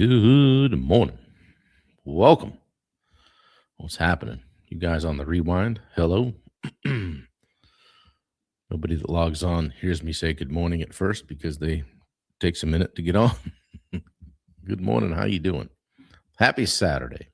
Good morning. Welcome. What's happening? You guys on the rewind? Hello. Nobody that logs on hears me say good morning at first because they takes a minute to get on. Good morning. How you doing? Happy Saturday.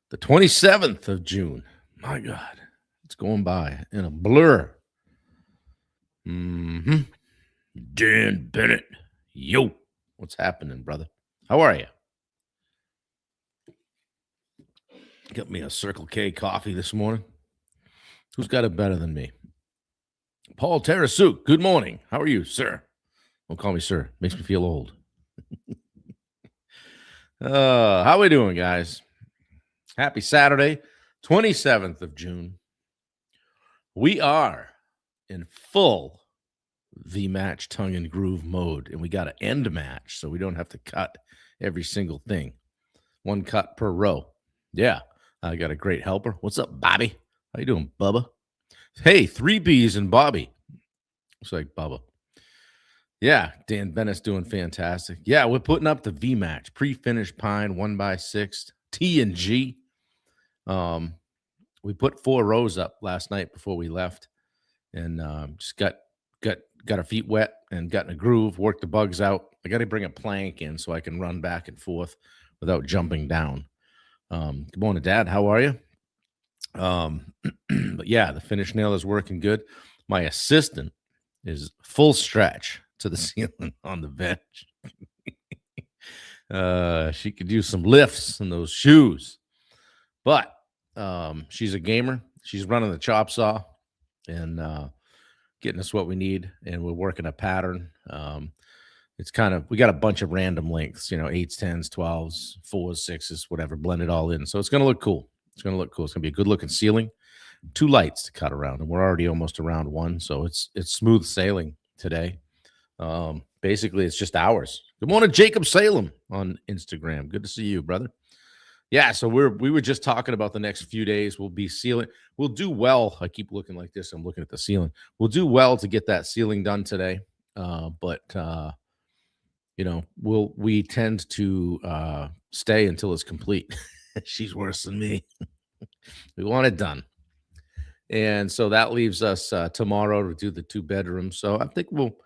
The 27th of June. My God. It's going by in a blur. Dan Bennett. Yo. What's happening, brother? How are you? Got me a Circle K coffee this morning. Who's got it better than me? Paul Tarasuk, good morning. How are you, sir? Don't call me sir. Makes me feel old. How we doing, guys? Happy Saturday, 27th of June. We are in full V-match tongue and groove mode, and we got an end match, so we don't have to cut every single thing. One cut per row. Yeah, I got a great helper. What's up, Bobby? How you doing, Bubba? Hey, 3Bs and Bobby. Looks like Bubba. Yeah, Dan Bennett's doing fantastic. Yeah, we're putting up the V-match. Pre-finished pine, 1x6, T and G. We put 4 rows up last night before we left, and just got our feet wet and got in a groove, worked the bugs out. I got to bring a plank in so I can run back and forth without jumping down. Good morning, Dad. How are you? But yeah, the finish nail is working good. My assistant is full stretch to the ceiling on the bench. She could use some lifts in those shoes, but she's a gamer. She's running the chop saw and getting us what we need, and we're working a pattern. It's kind of, we got a bunch of random lengths, 8s, 10s, 12s, 4s, 6s, whatever, blend it all in. So it's going to look cool. It's going to be a good looking ceiling. 2 lights to cut around, and we're already almost around 1. So it's smooth sailing today. Basically it's just ours. Good morning, Jacob Salem on Instagram. Good to see you, brother. Yeah. So we were just talking about the next few days. We'll be sealing. We'll do well. I keep looking like this. I'm looking at the ceiling. We'll do well to get that ceiling done today. But we tend to stay until it's complete. She's worse than me. We want it done. And so that leaves us tomorrow to do the 2 bedrooms. So I think we'll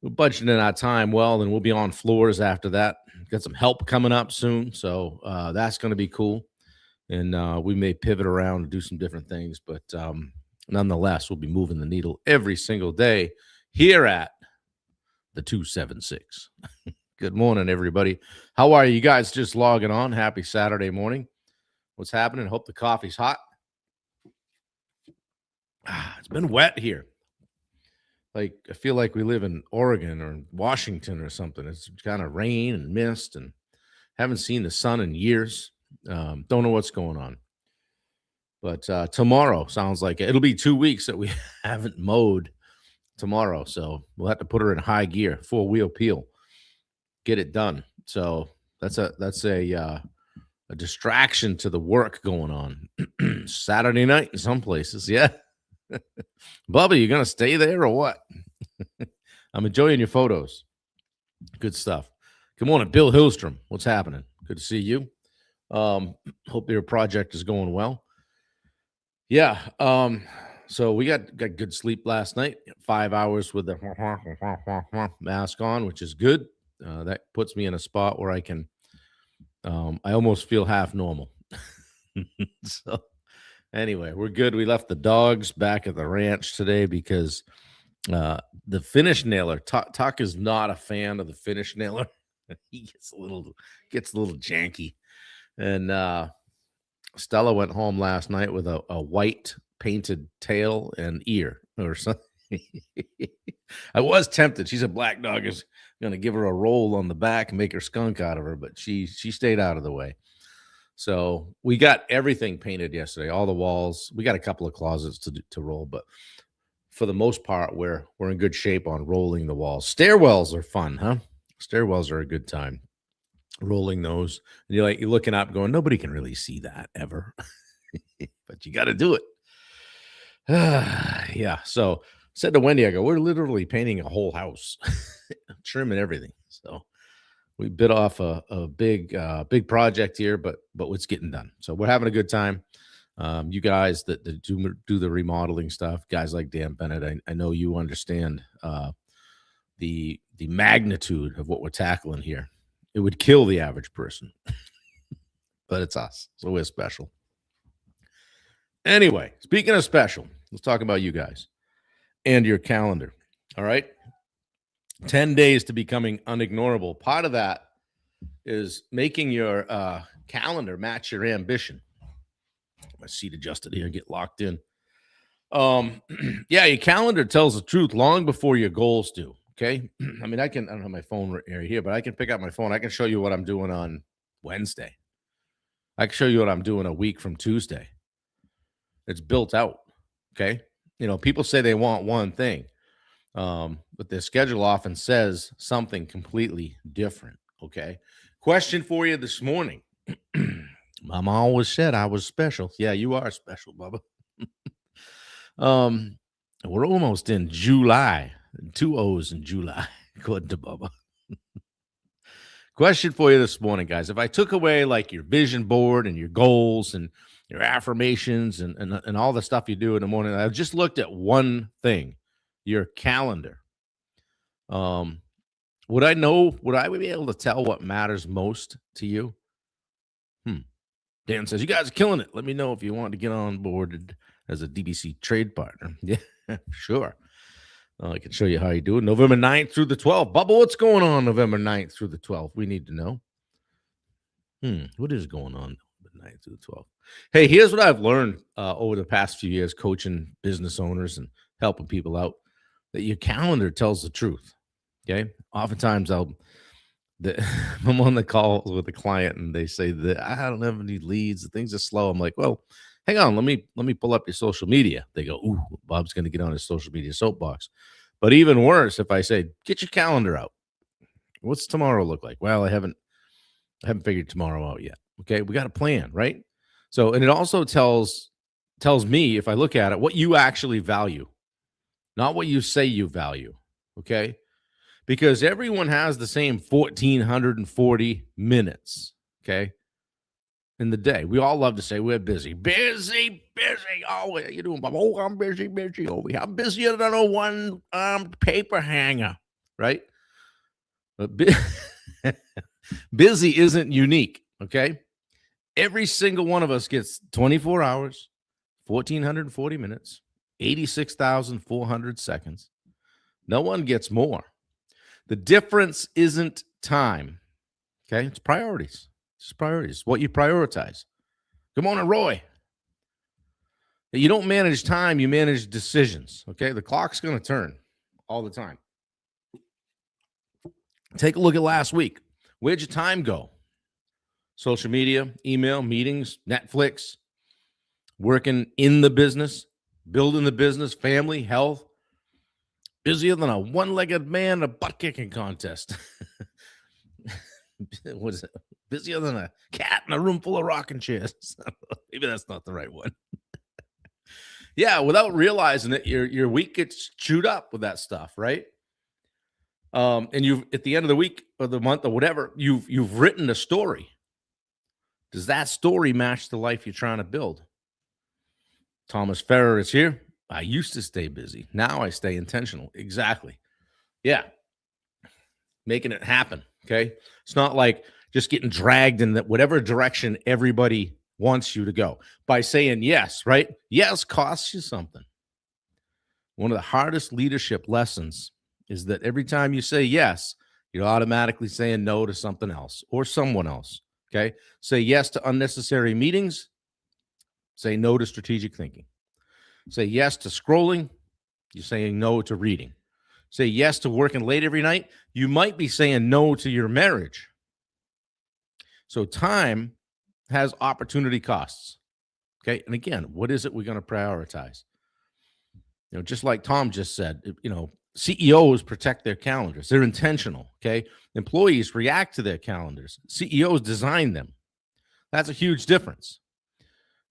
budget in our time well, and we'll be on floors after that. Got some help coming up soon. So that's going to be cool. And we may pivot around and do some different things. But nonetheless, we'll be moving the needle every single day here at the 276. Good morning, everybody. How are you? You guys just logging on? Happy Saturday morning. What's happening? Hope the coffee's hot. It's been wet here. Like, I feel like we live in Oregon or Washington or something. It's kind of rain and mist, and haven't seen the sun in years. Don't know what's going on. But tomorrow sounds like it'll be 2 weeks that we haven't mowed tomorrow. So we'll have to put her in high gear, 4-wheel peel, get it done. So that's a distraction to the work going on. Saturday night in some places. Yeah. Bubba, you going to stay there or what? I'm enjoying your photos. Good stuff. Good morning, Bill Hillstrom. What's happening? Good to see you. Hope your project is going well. Yeah. So we got good sleep last night. 5 hours with the mask on, which is good. That puts me in a spot where I can, I almost feel half normal. So anyway, we're good. We left the dogs back at the ranch today because the finish nailer, Tuck is not a fan of the finish nailer. He gets a little janky. And Stella went home last night with a white painted tail and ear or something. I was tempted. She's a black dog. Is going to give her a roll on the back and make her skunk out of her, but she stayed out of the way. So we got everything painted yesterday, all the walls. We got a couple of closets to roll, but for the most part, we're in good shape on rolling the walls. Stairwells are fun, huh? Stairwells are a good time. Rolling those, and you're looking up, going, nobody can really see that ever, but you got to do it. Yeah. So said to Wendy, I go, we're literally painting a whole house, trimming everything. So We bit off a big project here, but it's getting done. So we're having a good time. You guys that do the remodeling stuff, guys like Dan Bennett, I know you understand the magnitude of what we're tackling here. It would kill the average person, but it's us, so we're special. Anyway, speaking of special, let's talk about you guys and your calendar. All right, 10 days to becoming unignorable. Part of that is making your calendar match your ambition. My seat adjusted here, get locked in. Yeah, your calendar tells the truth long before your goals do. Okay. I mean, I don't have my phone right here, but I can pick up my phone. I can show you what I'm doing on Wednesday. I can show you what I'm doing a week from Tuesday. It's built out. Okay. You know, people say they want one thing, but their schedule often says something completely different. Okay. Question for you this morning. Mama always said I was special. Yeah, you are special, Bubba. We're almost in July. 2 O's in July, according to Bubba. Question for you this morning, guys. If I took away like your vision board and your goals and your affirmations and all the stuff you do in the morning, I just looked at one thing, your calendar. Would I be able to tell what matters most to you? Dan says, you guys are killing it. Let me know if you want to get on board as a DBC trade partner. Yeah, sure. I can show you how you do it. November 9th through the 12th. Bubba, what's going on November 9th through the 12th? We need to know. What is going on November 9th through the 12th? Hey, here's what I've learned over the past few years coaching business owners and helping people out, that your calendar tells the truth. Okay. Oftentimes I'm on the call with a client and they say that I don't have any leads, things are slow. I'm like, well, hang on, let me pull up your social media. They go, ooh, Bob's going to get on his social media soapbox. But even worse, if I say, get your calendar out. What's tomorrow look like? Well, I haven't figured tomorrow out yet. Okay, we got a plan, right? So, and it also tells me, if I look at it, what you actually value, not what you say you value. Okay. Because everyone has the same 1,440 minutes, okay, in the day. We all love to say we're busy. Busy. Oh, what are you doing, Bob? Oh, I'm busy over here. I'm busier than a one-armed paper hanger, right? But busy isn't unique, okay? Every single one of us gets 24 hours, 1,440 minutes, 86,400 seconds. No one gets more. The difference isn't time, okay? It's priorities. It's priorities, what you prioritize. Good morning, Roy. You don't manage time, you manage decisions, okay? The clock's going to turn all the time. Take a look at last week. Where'd your time go? Social media, email, meetings, Netflix, working in the business, building the business, family, health. Busier than a one-legged man in a butt-kicking contest. What is it? Busier than a cat in a room full of rocking chairs. Maybe that's not the right one. Yeah, without realizing it, your week gets chewed up with that stuff, right? And you've at the end of the week or the month or whatever, you've written a story. Does that story match the life you're trying to build? Thomas Ferrer is here. I used to stay busy. Now I stay intentional. Exactly. Yeah. Making it happen. Okay. It's not like just getting dragged in that whatever direction everybody wants you to go by saying yes, right? Yes costs you something. One of the hardest leadership lessons is that every time you say yes, you're automatically saying no to something else or someone else. Okay. Say yes to unnecessary meetings. Say no to strategic thinking. Say yes to scrolling. You're saying no to reading. Say yes to working late every night. You might be saying no to your marriage. So time has opportunity costs. Okay. And again, what is it we're going to prioritize? You know, just like Tom just said, you know, CEOs protect their calendars. They're intentional. Okay. Employees react to their calendars. CEOs design them. That's a huge difference.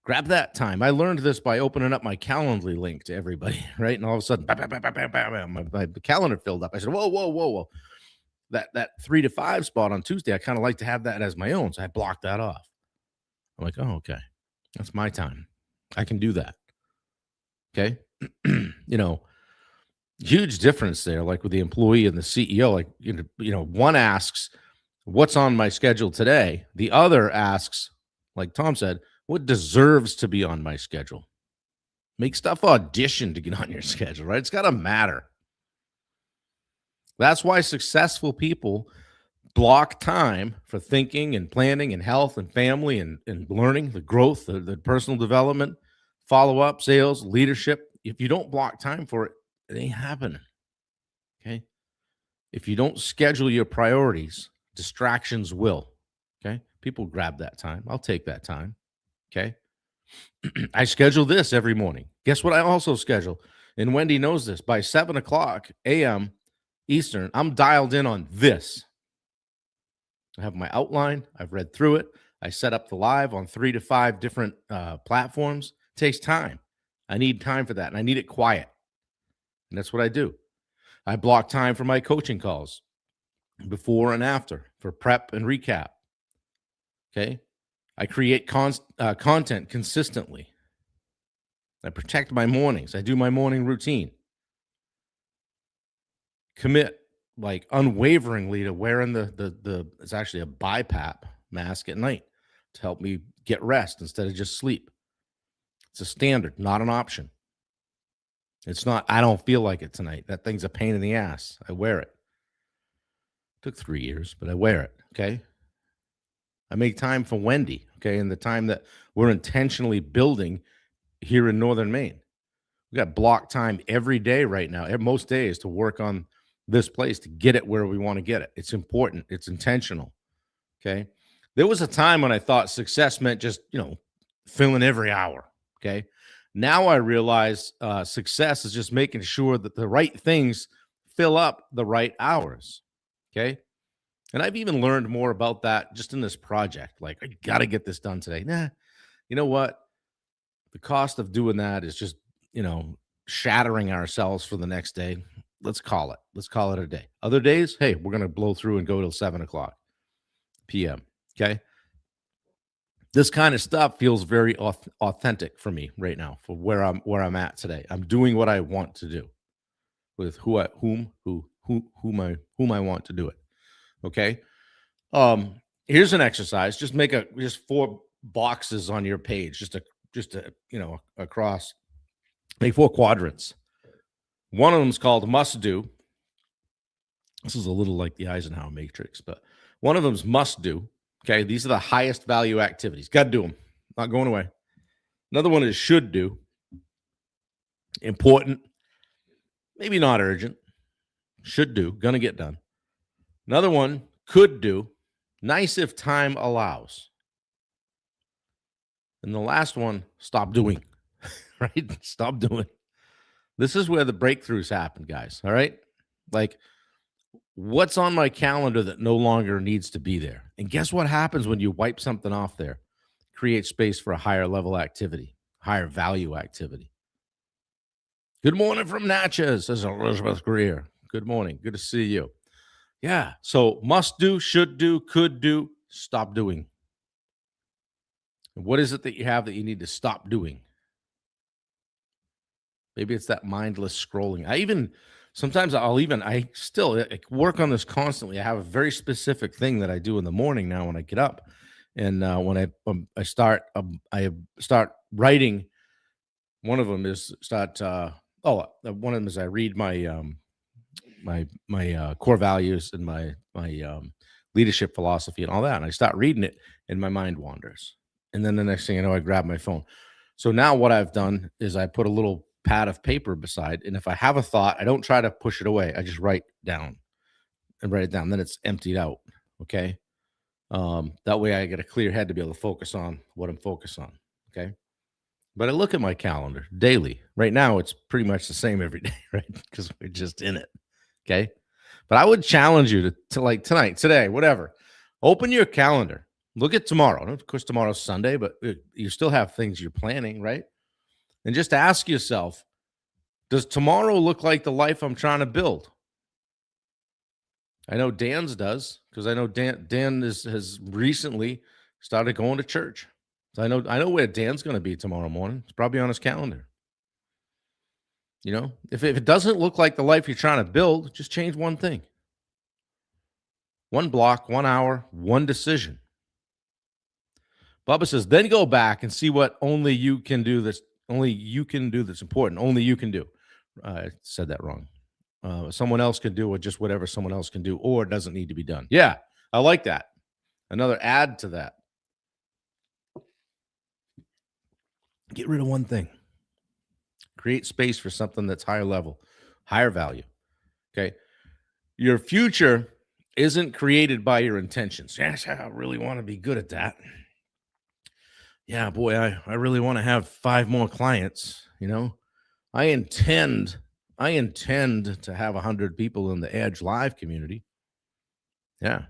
Grab that time. I learned this by opening up my Calendly link to everybody, right? And all of a sudden, my calendar filled up. I said, whoa. that 3 to 5 spot on Tuesday, I kind of like to have that as my own. So I block that off. I'm like, oh, okay. That's my time. I can do that. Okay. you know, Huge difference there, like with the employee and the CEO. Like, one asks, what's on my schedule today? The other asks, like Tom said, what deserves to be on my schedule? Make stuff audition to get on your schedule, right? It's got to matter. That's why successful people block time for thinking and planning and health and family and learning, the growth, the personal development, follow up, sales, leadership. If you don't block time for it, it ain't happening. Okay. If you don't schedule your priorities, distractions will. Okay. People grab that time. I'll take that time. Okay. I schedule this every morning. Guess what I also schedule? And Wendy knows this. By 7:00 a.m. Eastern, I'm dialed in on this. I have my outline. I've read through it. I set up the live on 3 to 5 different platforms. It takes time. I need time for that, and I need it quiet. And that's what I do. I block time for my coaching calls before and after for prep and recap. Okay. I create content consistently. I protect my mornings. I do my morning routine. Commit like unwaveringly to wearing the it's actually a BiPAP mask at night to help me get rest instead of just sleep. It's a standard, not an option. It's not, I don't feel like it tonight. That thing's a pain in the ass. I wear it. Took 3 years, but I wear it. Okay. I make time for Wendy. Okay. And the time that we're intentionally building here in Northern Maine. We got block time every day right now, most days, to work on this place to get it where we want to get it. It's important. It's intentional. Okay. There was a time when I thought success meant just, filling every hour. Okay. Now I realize success is just making sure that the right things fill up the right hours. Okay. And I've even learned more about that just in this project. Like, I got to get this done today. Nah, you know what? The cost of doing that is just, shattering ourselves for the next day. Let's call it. Let's call it a day. Other days, hey, we're going to blow through and go till 7:00 p.m. Okay. This kind of stuff feels very authentic for me right now for where I'm at today. I'm doing what I want to do with whom I want to do it. Okay. Here's an exercise. Just make just 4 boxes on your page, just across. Make 4 quadrants. One of them is called must do. This is a little like the Eisenhower matrix, but one of them is must do. Okay. These are the highest value activities. Got to do them. Not going away. Another one is should do. Important. Maybe not urgent. Should do. Gonna get done. Another one, could do. Nice if time allows. And the last one, stop doing. Right? Stop doing. This is where the breakthroughs happen, guys. All right. Like, what's on my calendar that no longer needs to be there? And guess what happens when you wipe something off there? Create space for a higher level activity, higher value activity. Good morning from Natchez, says Elizabeth Greer. Good morning. Good to see you. Yeah. So must do, should do, could do, stop doing. And what is it that you have that you need to stop doing? Maybe it's that mindless scrolling. I still work on this constantly. I have a very specific thing that I do in the morning now when I get up, and when I start writing. One of them is one of them is I read my core values and my leadership philosophy and all that, and I start reading it, and my mind wanders, and then the next thing I know, I grab my phone. So now what I've done is I put a little pad of paper beside, and if I have a thought, I don't try to push it away. I just write it down. Then it's emptied out. Okay. That way I get a clear head to be able to focus on what I'm focused on. Okay. But I look at my calendar daily. Right now, it's pretty much the same every day, right? Because we're just in it. Okay. But I would challenge you to like tonight, today, whatever. Open your calendar. Look at tomorrow. Of course, tomorrow's Sunday, but you still have things you're planning, right? And just ask yourself, does tomorrow look like the life I'm trying to build? I know Dan's does because I know Dan has recently started going to church. So I know where Dan's going to be tomorrow morning. It's probably on his calendar. If it doesn't look like the life you're trying to build, just change one thing, one block, 1 hour, one decision. Bubba says, then go back and see what only you can do that's important. Only you can do. I said that wrong. Someone else can do, or just whatever someone else can do, or it doesn't need to be done. Yeah, I like that. Another add to that. Get rid of one thing. Create space for something that's higher level, higher value. Okay. Your future isn't created by your intentions. Yes, I really want to be good at that. Yeah, boy, I really want to have 5 more clients. I intend to have 100 people in the Edge Live community. Yeah.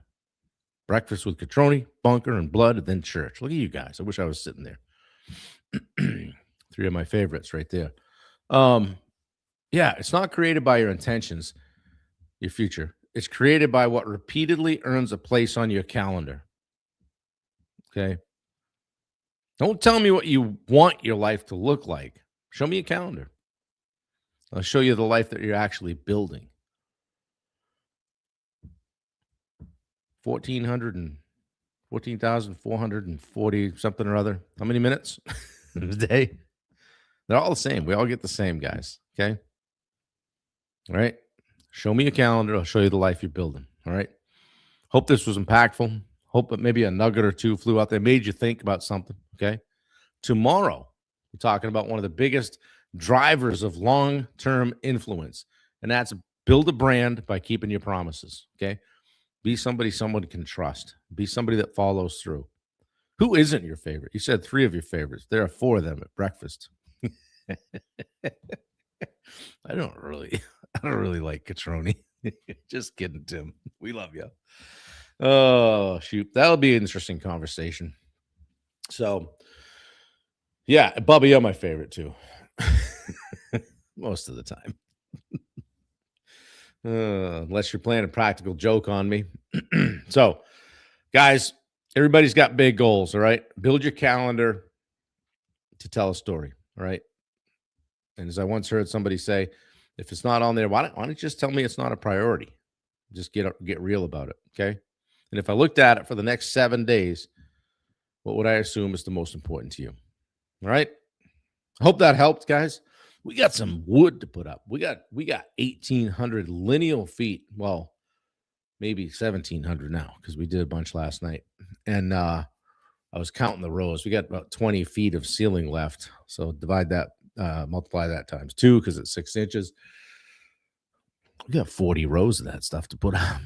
Breakfast with Catroni, Bunker, and Blood, and then church. Look at you guys. I wish I was sitting there. 3 of my favorites right there. Yeah, it's not created by your intentions, your future. It's created by what repeatedly earns a place on your calendar. Okay? Don't tell me what you want your life to look like. Show me a calendar. I'll show you the life that you're actually building. 14,440 something or other. How many minutes a day? They're all the same. We all get the same, guys. Okay? All right? Show me a calendar. I'll show you the life you're building. All right? Hope this was impactful. Hope that maybe a nugget or two flew out there, made you think about something. Okay? Tomorrow, we're talking about one of the biggest drivers of long-term influence, and that's build a brand by keeping your promises. Okay? Be somebody someone can trust. Be somebody that follows through. Who isn't your favorite? You said 3 of your favorites. There are 4 of them at breakfast. I don't really like Catroni. Just kidding, Tim. We love you. Oh, shoot. That'll be an interesting conversation. So, yeah, Bubba, you're my favorite too. Most of the time. Unless you're playing a practical joke on me. So, guys, everybody's got big goals, all right? Build your calendar to tell a story, all right? And as I once heard somebody say, if it's not on there, why don't you just tell me it's not a priority? Just get real about it, okay? And if I looked at it for the next 7 days, what would I assume is the most important to you? All right? I hope that helped, guys. We got some wood to put up. We got 1,800 lineal feet. Well, maybe 1,700 now because we did a bunch last night. And I was counting the rows. We got about 20 feet of ceiling left. So divide that, multiply that times 2 because it's 6 inches. We got 40 rows of that stuff to put up.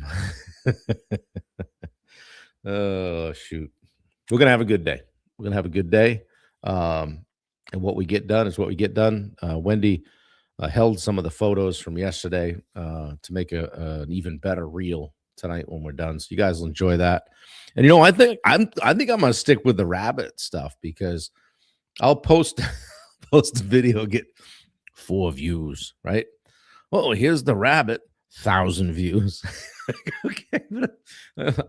Oh, shoot. We're going to have a good day. We're going to have a good day. And what we get done is what we get done. Wendy held some of the photos from yesterday to make an even better reel tonight when we're done. So you guys will enjoy that. And I think I'm going to stick with the rabbit stuff because I'll post a video, get 4 views, right? Oh, here's the rabbit, 1,000 views. Okay,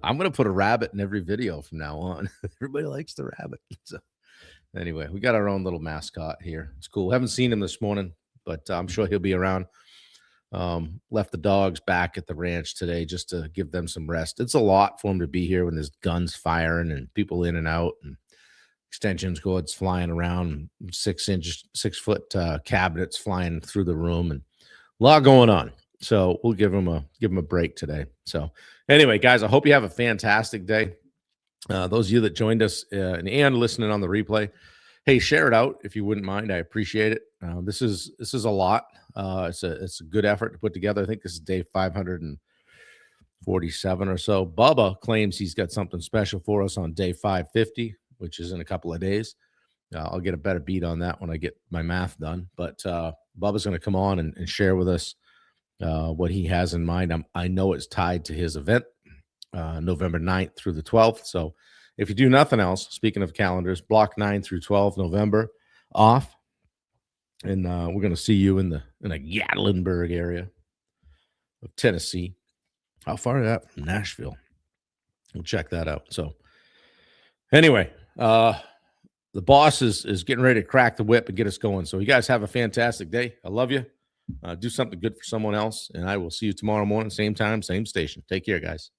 I'm going to put a rabbit in every video from now on. Everybody likes the rabbit. So anyway, we got our own little mascot here. It's cool. Haven't seen him this morning, but I'm sure he'll be around. Left the dogs back at the ranch today just to give them some rest. It's a lot for him to be here when there's guns firing and people in and out and extension cords flying around, 6-foot cabinets flying through the room, and a lot going on. So we'll give him a break today. So anyway, guys, I hope you have a fantastic day. Those of you that joined us and listening on the replay, hey, share it out if you wouldn't mind. I appreciate it. This is a lot. It's a good effort to put together. I think this is day 547 or so. Bubba claims he's got something special for us on day 550, which is in a couple of days. I'll get a better beat on that when I get my math done. But Bubba's going to come on and share with us what he has in mind. I know it's tied to his event, November 9th through the 12th. So if you do nothing else, speaking of calendars, block 9 through 12 November off. And we're going to see you in the Gatlinburg area of Tennessee. How far is that from Nashville? We'll check that out. So anyway, the boss is getting ready to crack the whip and get us going. So you guys have a fantastic day. I love you. Do something good for someone else, and I will see you tomorrow morning, same time, same station. Take care, guys.